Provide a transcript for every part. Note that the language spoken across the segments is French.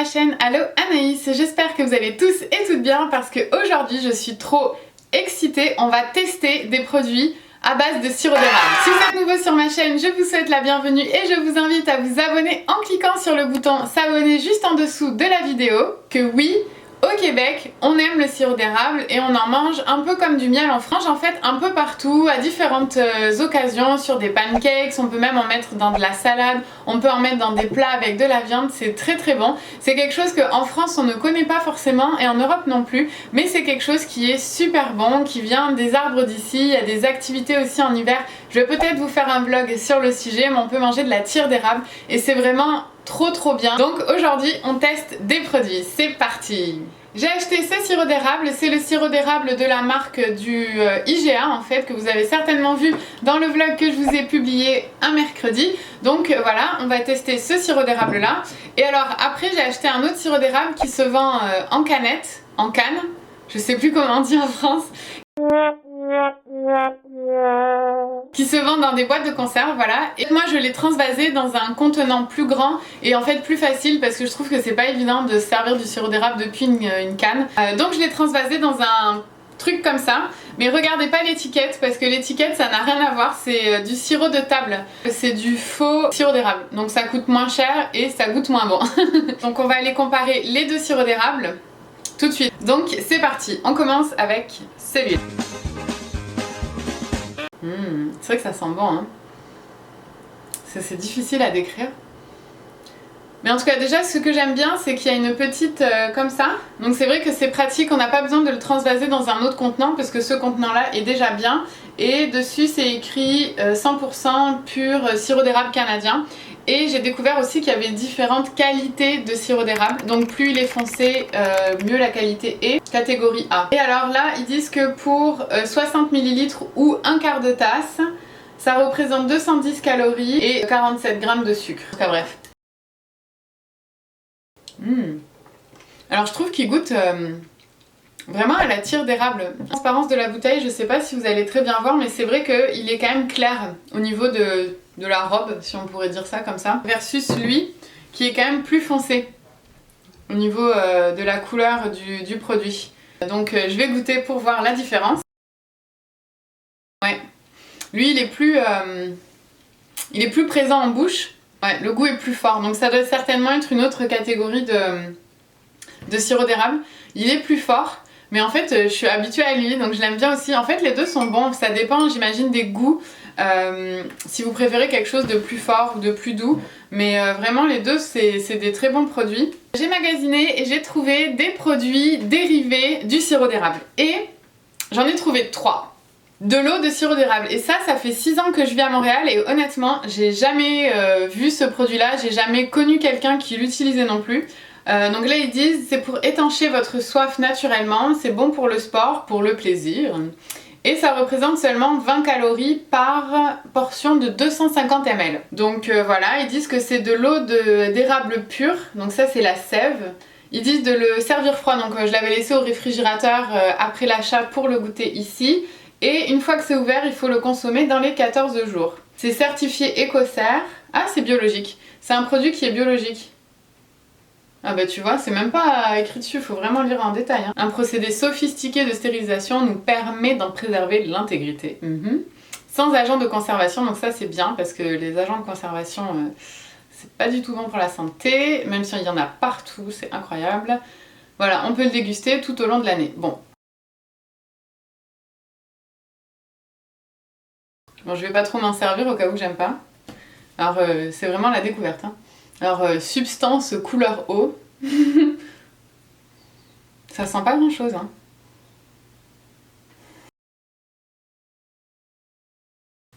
ma chaîne. Allo Anaïs, j'espère que vous allez tous et toutes bien parce qu'aujourd'hui je suis trop excitée. On va tester des produits à base de sirop d'érable. Si vous êtes nouveau sur ma chaîne, je vous souhaite la bienvenue et je vous invite à vous abonner en cliquant sur le bouton s'abonner juste en dessous de la vidéo. Que oui, au Québec, on aime le sirop d'érable et on en mange un peu comme du miel en France. En fait, un peu partout, à différentes occasions, sur des pancakes, on peut même en mettre dans de la salade, on peut en mettre dans des plats avec de la viande, c'est très très bon. C'est quelque chose qu'en France on ne connaît pas forcément et en Europe non plus, mais c'est quelque chose qui est super bon, qui vient des arbres d'ici. Il y a des activités aussi en hiver. Je vais peut-être vous faire un vlog sur le sujet, mais on peut manger de la tire d'érable et c'est vraiment trop bien. Donc aujourd'hui on teste des produits, c'est parti. J'ai acheté ce sirop d'érable, c'est le sirop d'érable de la marque du IGA en fait, que vous avez certainement vu dans le vlog que je vous ai publié un mercredi. Donc voilà, on va tester ce sirop d'érable là. Et alors après j'ai acheté un autre sirop d'érable qui se vend en canette, en canne, je sais plus comment on dit en France, qui se vendent dans des boîtes de conserve, voilà. Et moi je l'ai transvasé dans un contenant plus grand et en fait plus facile parce que je trouve que c'est pas évident de se servir du sirop d'érable depuis une canne. Donc je l'ai transvasé dans un truc comme ça, mais regardez pas l'étiquette parce que l'étiquette ça n'a rien à voir, c'est du sirop de table, c'est du faux sirop d'érable, donc ça coûte moins cher et ça goûte moins bon. Donc on va aller comparer les deux sirops d'érable tout de suite. Donc c'est parti, on commence avec celui-là. C'est vrai que ça sent bon, hein. C'est difficile à décrire. Mais en tout cas déjà ce que j'aime bien c'est qu'il y a une petite comme ça. Donc c'est vrai que c'est pratique, on n'a pas besoin de le transvaser dans un autre contenant parce que ce contenant là est déjà bien. Et dessus c'est écrit 100% pur sirop d'érable canadien. Et j'ai découvert aussi qu'il y avait différentes qualités de sirop d'érable. Donc plus il est foncé, mieux la qualité est. Catégorie A. Et alors là, ils disent que pour 60 ml ou un quart de tasse, ça représente 210 calories et 47 grammes de sucre. Enfin bref. Alors je trouve qu'il goûte vraiment à la tire d'érable. La transparence de la bouteille, je sais pas si vous allez très bien voir, mais c'est vrai qu'il est quand même clair au niveau de la robe, si on pourrait dire ça comme ça, versus lui qui est quand même plus foncé au niveau de la couleur du produit. Donc je vais goûter pour voir la différence. Ouais, lui il est plus présent en bouche. Ouais, le goût est plus fort, donc ça doit certainement être une autre catégorie de sirop d'érable. Il est plus fort, mais en fait je suis habituée à lui, donc je l'aime bien aussi. En fait les deux sont bons, ça dépend j'imagine des goûts, si vous préférez quelque chose de plus fort ou de plus doux, mais vraiment les deux c'est des très bons produits. J'ai magasiné et j'ai trouvé des produits dérivés du sirop d'érable, et j'en ai trouvé 3. De l'eau de sirop d'érable, et ça fait 6 ans que je vis à Montréal et honnêtement j'ai jamais vu ce produit là, j'ai jamais connu quelqu'un qui l'utilisait non plus. Donc là ils disent c'est pour étancher votre soif naturellement, c'est bon pour le sport, pour le plaisir, et ça représente seulement 20 calories par portion de 250 ml. Donc voilà, ils disent que c'est de l'eau d'érable pure, donc ça c'est la sève. Ils disent de le servir froid, donc je l'avais laissé au réfrigérateur après l'achat pour le goûter ici. Et une fois que c'est ouvert, il faut le consommer dans les 14 jours. C'est certifié Écocert. Ah, c'est biologique. C'est un produit qui est biologique. Ah bah tu vois, c'est même pas écrit dessus, il faut vraiment lire en détail. Hein. Un procédé sophistiqué de stérilisation nous permet d'en préserver l'intégrité. Sans agent de conservation, donc ça c'est bien parce que les agents de conservation, c'est pas du tout bon pour la santé, même s'il y en a partout, c'est incroyable. Voilà, on peut le déguster tout au long de l'année. Bon, je vais pas trop m'en servir au cas où j'aime pas. Alors c'est vraiment la découverte. Hein. Alors substance couleur eau. Ça sent pas grand chose. Hein.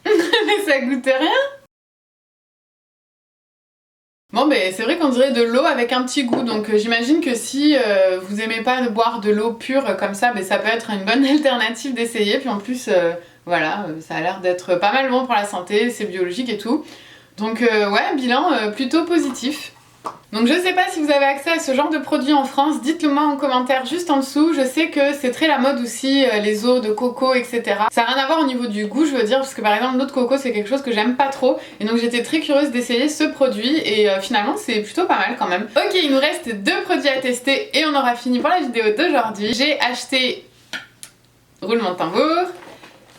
Mais ça goûte rien. Bon ben c'est vrai qu'on dirait de l'eau avec un petit goût, donc j'imagine que si vous aimez pas boire de l'eau pure comme ça, ben, ça peut être une bonne alternative d'essayer, puis en plus voilà, ça a l'air d'être pas mal bon pour la santé, c'est biologique et tout. Donc ouais, bilan plutôt positif. Donc je sais pas si vous avez accès à ce genre de produit en France, dites-le moi en commentaire juste en dessous. Je sais que c'est très la mode aussi, les eaux de coco, etc. Ça n'a rien à voir au niveau du goût, je veux dire, parce que par exemple l'eau de coco c'est quelque chose que j'aime pas trop. Et donc j'étais très curieuse d'essayer ce produit et finalement c'est plutôt pas mal quand même. Ok, il nous reste 2 produits à tester et on aura fini pour la vidéo d'aujourd'hui. J'ai acheté, roulement de tambour,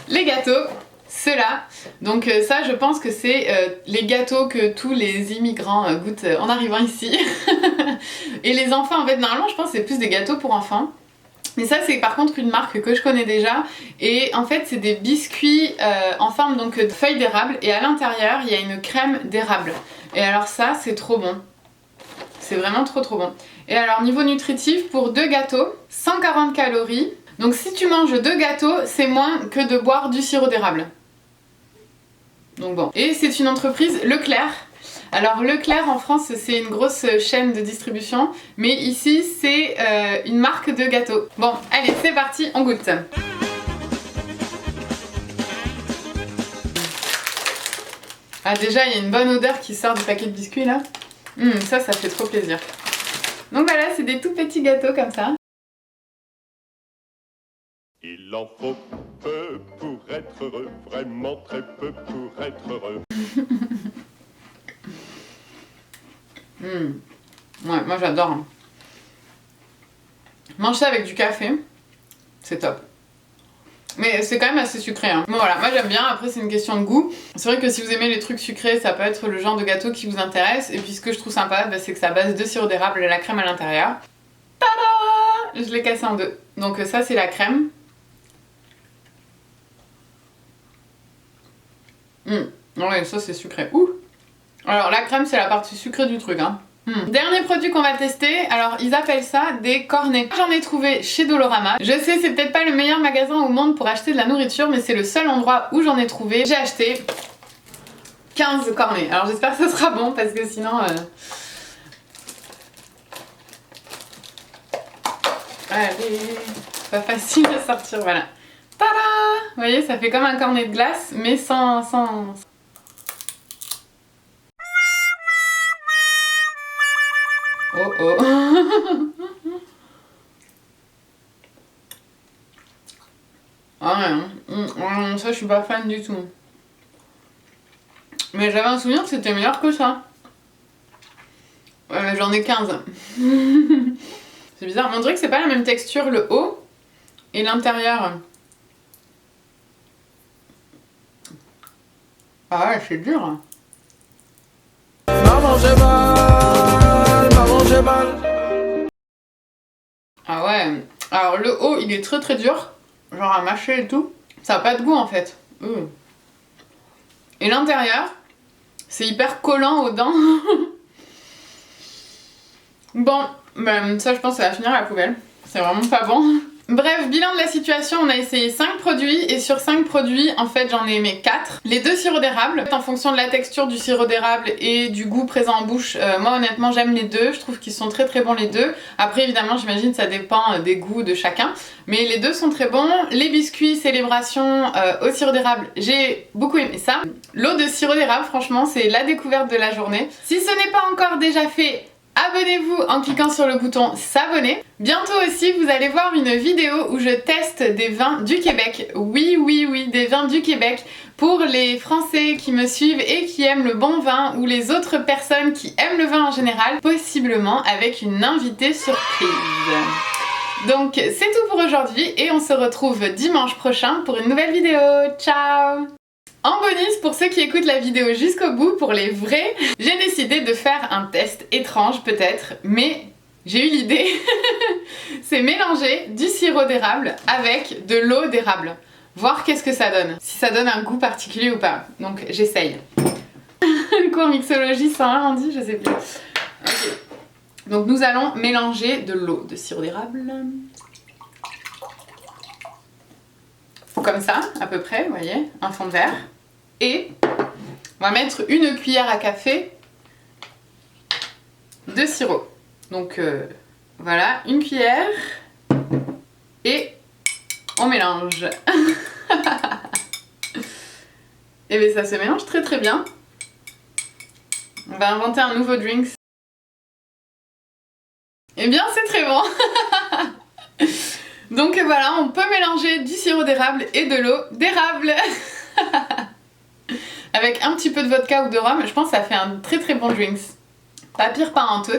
les gâteaux. Ceux-là, donc ça je pense que c'est les gâteaux que tous les immigrants goûtent en arrivant ici. Et les enfants en fait normalement je pense que c'est plus des gâteaux pour enfants. Mais ça c'est par contre une marque que je connais déjà et en fait c'est des biscuits en forme donc de feuilles d'érable et à l'intérieur il y a une crème d'érable. Et alors ça c'est trop bon. C'est vraiment trop bon. Et alors niveau nutritif pour 2 gâteaux, 140 calories. Donc si tu manges 2 gâteaux c'est moins que de boire du sirop d'érable. Donc bon. Et c'est une entreprise Leclerc. Alors Leclerc en France c'est une grosse chaîne de distribution, mais ici c'est une marque de gâteaux. Bon, allez c'est parti, on goûte. Ah déjà il y a une bonne odeur qui sort du paquet de biscuits là. Ça fait trop plaisir. Donc voilà, c'est des tout petits gâteaux comme ça. Il en faut peu pour être heureux, vraiment très peu pour être heureux. Ouais, moi j'adore. Hein. Mange ça avec du café, c'est top. Mais c'est quand même assez sucré. Hein. Bon voilà, moi j'aime bien, après c'est une question de goût. C'est vrai que si vous aimez les trucs sucrés, ça peut être le genre de gâteau qui vous intéresse. Et puis ce que je trouve sympa, c'est que c'est à base de sirop d'érable et la crème à l'intérieur. Tada! Je l'ai cassé en 2. Donc ça c'est la crème. Ouais, ça c'est sucré. Ouh. Alors la crème c'est la partie sucrée du truc hein. Dernier produit qu'on va tester, alors ils appellent ça des cornets. J'en ai trouvé chez Dolorama. Je sais c'est peut-être pas le meilleur magasin au monde pour acheter de la nourriture, mais c'est le seul endroit où j'en ai trouvé. J'ai acheté 15 cornets. Alors j'espère que ce sera bon parce que sinon... Allez, pas facile à sortir, voilà. Tada! Vous voyez, ça fait comme un cornet de glace, mais sans... Oh oh. Ah ouais, ça je suis pas fan du tout. Mais j'avais un souvenir que c'était meilleur que ça. J'en ai 15. C'est bizarre, mais on dirait que c'est pas la même texture le haut et l'intérieur. Ah ouais, c'est dur. Maman j'ai mal, maman j'ai mal. Ah ouais, alors le haut il est très dur, genre à mâcher et tout. Ça a pas de goût en fait. Et l'intérieur, c'est hyper collant aux dents. Bon, ben ça je pense que ça va finir à la poubelle. C'est vraiment pas bon. Bref, bilan de la situation, on a essayé 5 produits et sur 5 produits, en fait j'en ai aimé 4. Les 2 sirops d'érable, en fonction de la texture du sirop d'érable et du goût présent en bouche, moi honnêtement j'aime les 2, je trouve qu'ils sont très bons les 2. Après évidemment j'imagine ça dépend des goûts de chacun, mais les 2 sont très bons. Les biscuits célébration au sirop d'érable, j'ai beaucoup aimé ça. L'eau de sirop d'érable franchement c'est la découverte de la journée. Si ce n'est pas encore déjà fait, abonnez-vous en cliquant sur le bouton s'abonner. Bientôt aussi vous allez voir une vidéo où je teste des vins du Québec. Oui, des vins du Québec pour les Français qui me suivent et qui aiment le bon vin ou les autres personnes qui aiment le vin en général, possiblement avec une invitée surprise. Donc c'est tout pour aujourd'hui et on se retrouve dimanche prochain pour une nouvelle vidéo. Ciao! En bonus, pour ceux qui écoutent la vidéo jusqu'au bout, pour les vrais, j'ai décidé de faire un test étrange peut-être, mais j'ai eu l'idée. C'est mélanger du sirop d'érable avec de l'eau d'érable. Voir qu'est-ce que ça donne. Si ça donne un goût particulier ou pas. Donc j'essaye. Cours mixologie 101 on dit, je sais plus. Ok. Donc nous allons mélanger de l'eau de sirop d'érable. Comme ça, à peu près, vous voyez, un fond de verre. Et on va mettre une cuillère à café de sirop. Donc voilà, une cuillère et on mélange. Et bien ça se mélange très bien. On va inventer un nouveau drink. Eh bien, c'est très bon. Donc voilà, on peut mélanger du sirop d'érable et de l'eau d'érable. Avec un petit peu de vodka ou de rhum, je pense que ça fait un très très bon drinks. Pas pire pas en tout.